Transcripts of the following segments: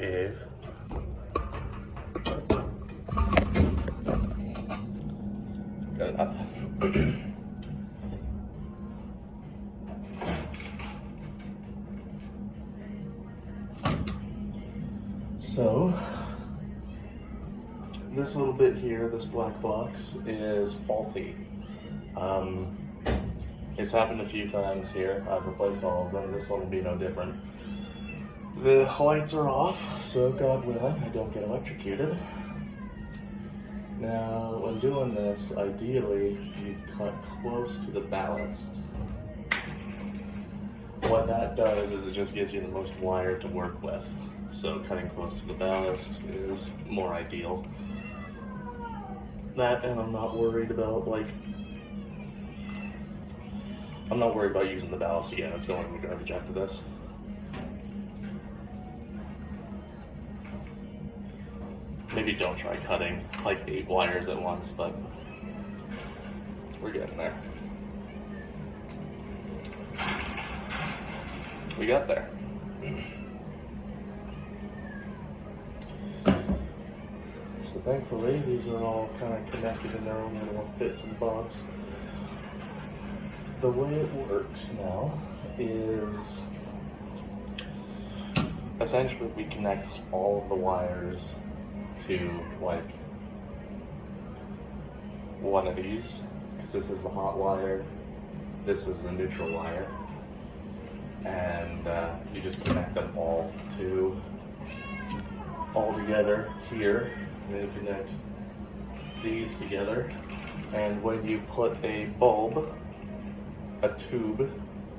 Eve. Good enough. So, this little bit here, this black box, is faulty. It's happened a few times here. I've replaced all of them. This one will be no different. The lights are off, so God willing, I don't get electrocuted. Now, when doing this, ideally, you cut close to the ballast. What that does is it just gives you the most wire to work with. So cutting close to the ballast is more ideal. That, and I'm not worried about using the ballast again. It's going in the garbage after this. Maybe don't try cutting like 8 wires at once, but we're getting there. We got there. So thankfully, these are all kind of connected in their own little bits and bobs. The way it works now is essentially we connect all of the wires to like one of these, because this is the hot wire, this is the neutral wire, and you just connect them all together here. And then you connect these together, and when you put a bulb, a tube,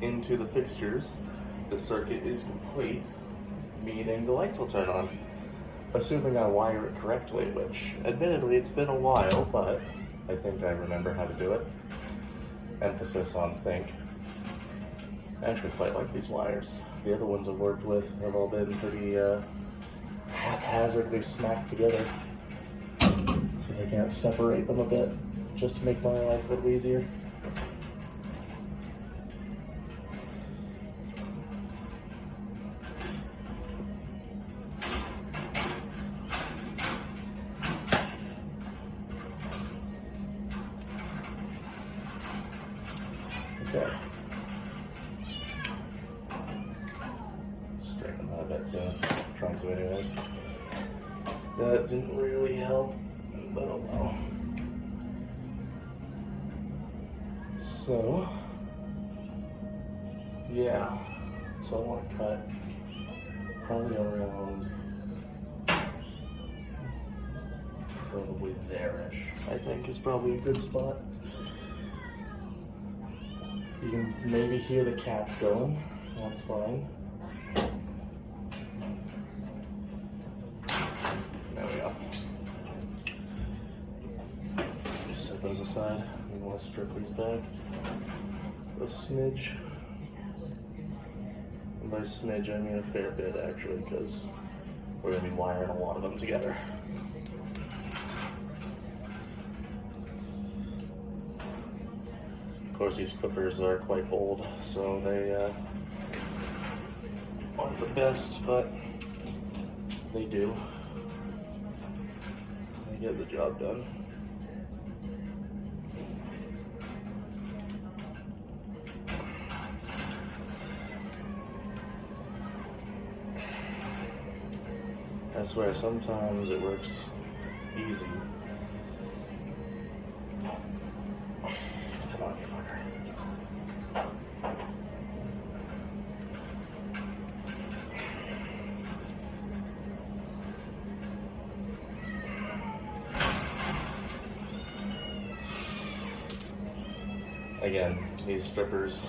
into the fixtures, the circuit is complete, meaning the lights will turn on. Assuming I wire it correctly, which admittedly it's been a while, but I think I remember how to do it. Emphasis on think. I actually quite like these wires. The other ones I've worked with have all been pretty haphazardly smacked together. See if I can't separate them a bit, just to make my life a little easier. Okay. Straighten that a bit too. Trying to anyways. That didn't really help, but oh well. So, yeah. So I want to cut probably around probably there-ish. I think is probably a good spot. You can maybe hear the cats going. That's fine. There we go. Just set those aside. We want to strip these back a smidge. And by smidge, I mean a fair bit actually, because we're going to be wiring a lot of them together. Of course, these clippers are quite old, so they aren't the best, but they do. They get the job done. I swear, sometimes it works easy. Come on, you fucker. Again, these strippers,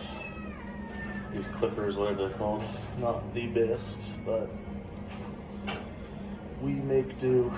these clippers, whatever they're called, not the best, but we make do.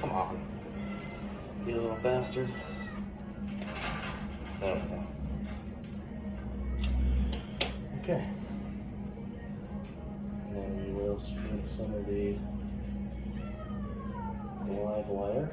Come on. You little bastard. There we go. Okay. And then we will strip some of the live wire.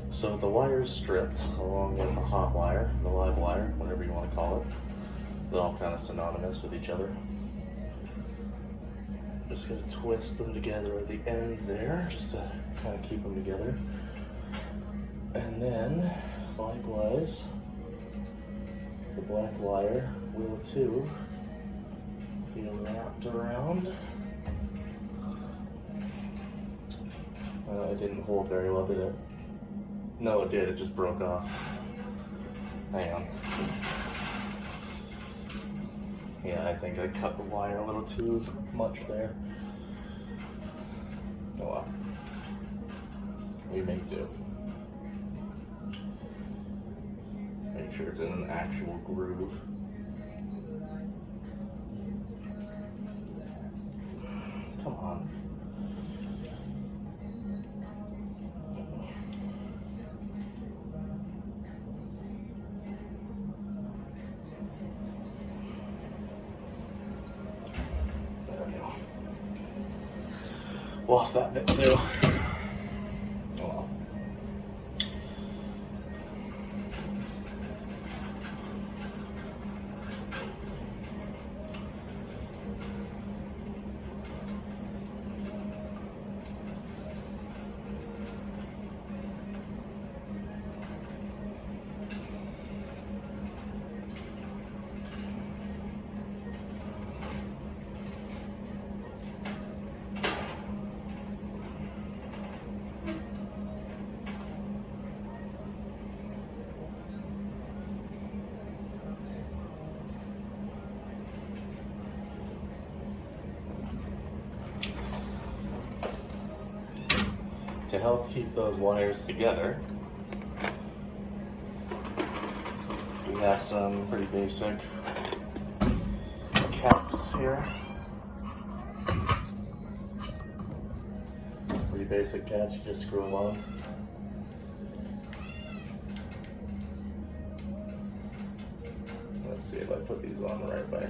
So the wire is stripped along with the hot wire, the live wire, whatever you want to call it. They're all kind of synonymous with each other. Just going to twist them together at the end there, just to kind of keep them together. And then, likewise, the black wire will too be wrapped around. It didn't hold very well, did it? No, it did. It just broke off. Hang on. Yeah, I think I cut the wire a little too much there. Oh well. We make do. Make sure it's in an actual groove. Come on. Lost that bit too. Oh well. To help keep those wires together, we have some pretty basic caps here. Pretty basic caps, you just screw them on. Let's see if I put these on the right way.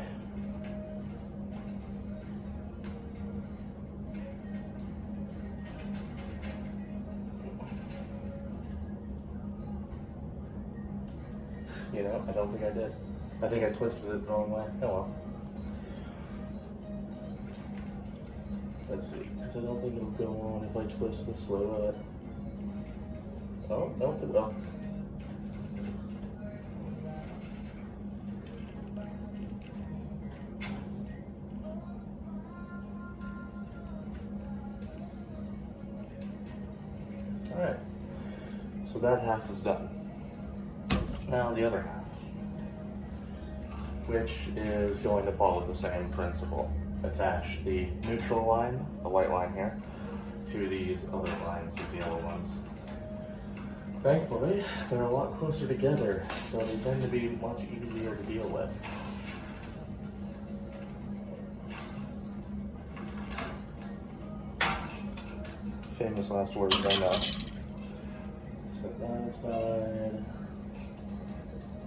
You know, I don't think I did. I think I twisted it the wrong way. Oh well. Let's see, because I don't think it'll go on if I twist this way, will it? Oh, nope, it will. Alright, so that half is done. Now the other half, which is going to follow the same principle. Attach the neutral line, the white line here, to these other lines, these yellow ones. Thankfully, they're a lot closer together, so they tend to be much easier to deal with. Famous last words, I know. Set that aside.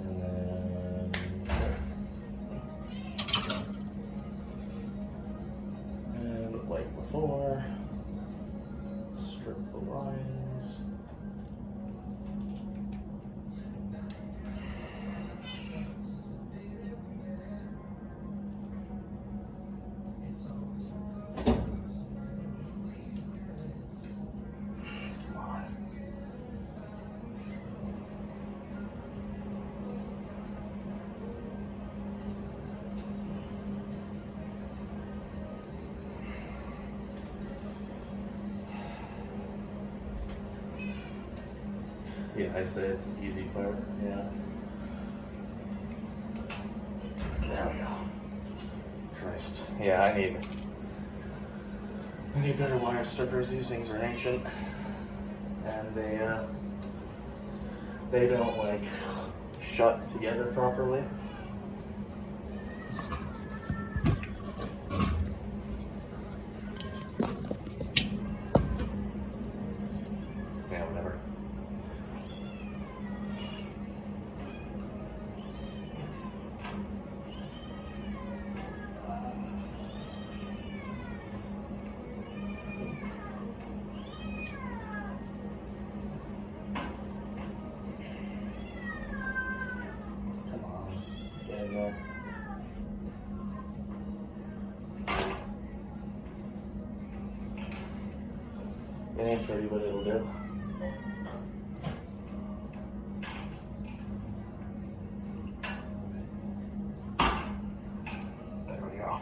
And then and like before, strip the lines. Yeah, I say it's the easy part. Yeah. There we go. Christ. Yeah, I need better wire strippers. These things are ancient, and they don't like shut together properly. Yeah, whatever. Come on. Get in there. It ain't pretty, but it'll do. There we go.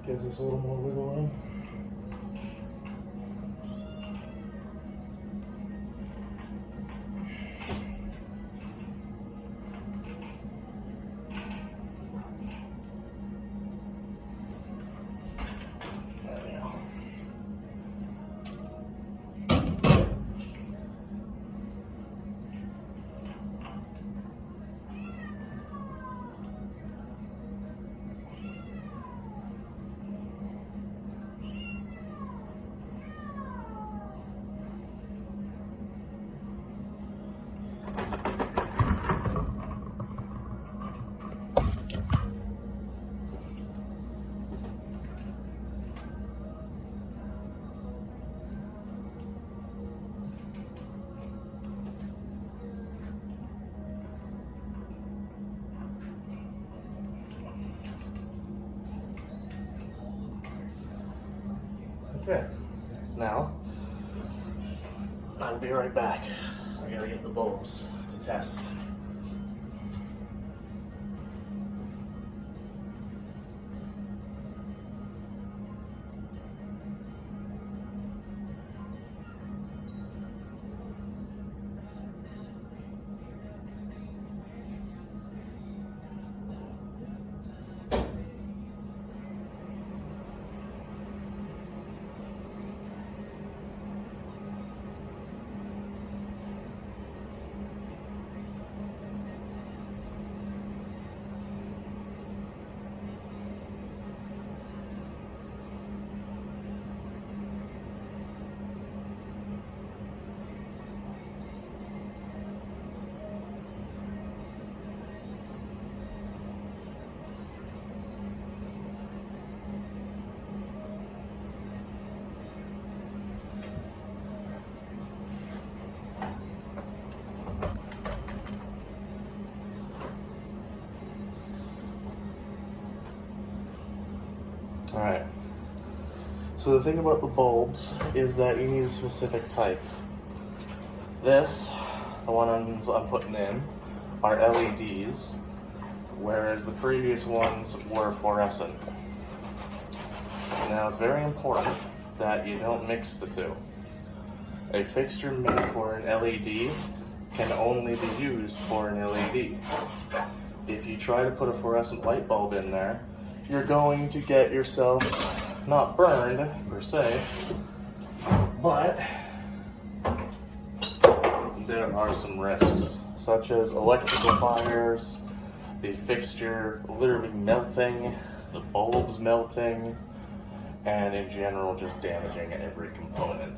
Gives us a little more wiggle room. Okay, now I'll be right back. I gotta get the bulbs to test. Alright, so the thing about the bulbs is that you need a specific type. This, the ones I'm putting in, are LEDs, whereas the previous ones were fluorescent. Now it's very important that you don't mix the two. A fixture made for an LED can only be used for an LED. If you try to put a fluorescent light bulb in there, you're going to get yourself not burned per se, but there are some risks, such as electrical fires, the fixture literally melting, the bulbs melting, and in general just damaging every component.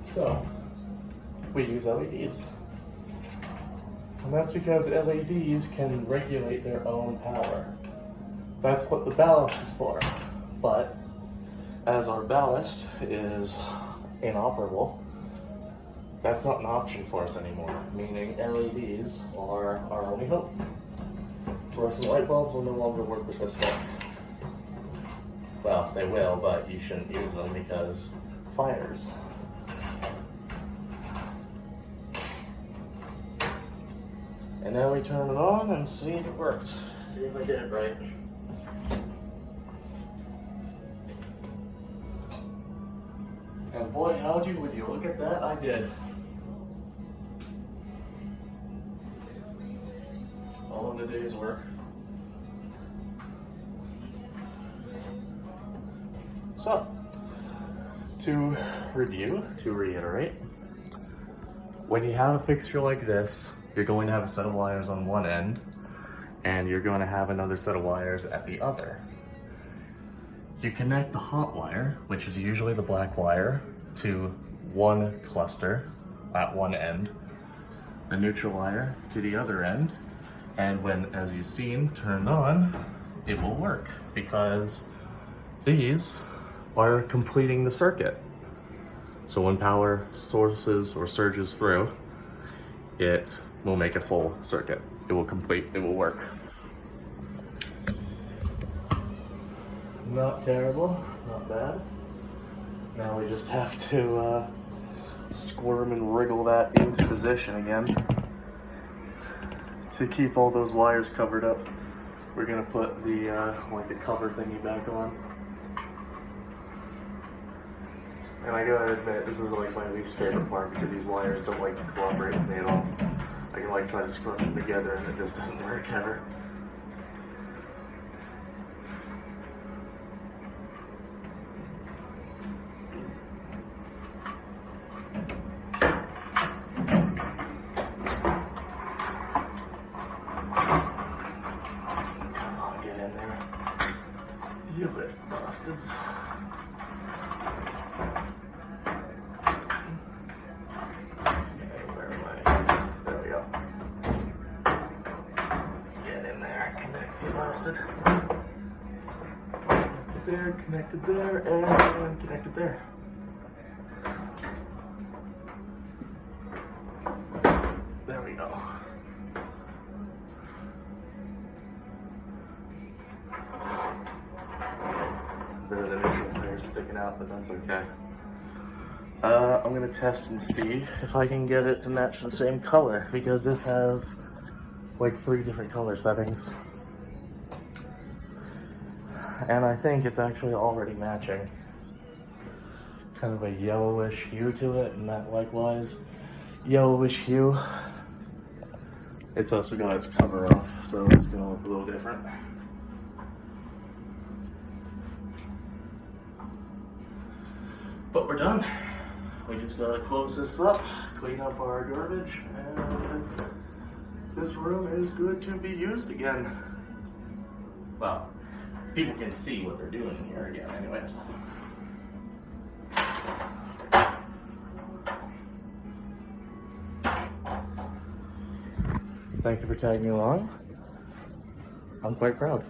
So, we use LEDs. And that's because LEDs can regulate their own power. That's what the ballast is for. But as our ballast is inoperable, that's not an option for us anymore, meaning LEDs are our only hope. Fluorescent light bulbs will no longer work with this stuff. Well, they will, but you shouldn't use them because fires. And now we turn it on and see if it worked. See if I did it right. And boy, howdy, would you look at that, I did. All in a day's work. So, to review, to reiterate, when you have a fixture like this, you're going to have a set of wires on one end, and you're going to have another set of wires at the other. You connect the hot wire, which is usually the black wire, to one cluster at one end, the neutral wire to the other end, and when, as you've seen, turned on, it will work because these are completing the circuit. So when power sources or surges through, it will make a full circuit. It will complete, it will work. Not terrible, not bad. Now we just have to squirm and wriggle that into position again. To keep all those wires covered up, we're gonna put the like the cover thingy back on. And I gotta admit, this is like my least favorite part because these wires don't like to cooperate with me at all. I can like try to scrunch them together and it just doesn't work ever. Come on, get in there. You little bastards. There, connected there, and connected there. There we go. There are the neutral wires sticking out, but that's okay. I'm gonna test and see if I can get it to match the same color, because this has like 3 different color settings. And I think it's actually already matching. Kind of a yellowish hue to it, and that likewise yellowish hue. It's also got its cover off, so it's gonna look a little different. But we're done. We just gotta close this up, clean up our garbage, and this room is good to be used again. Well, people can see what they're doing here again anyways. Thank you for tagging along. I'm quite proud.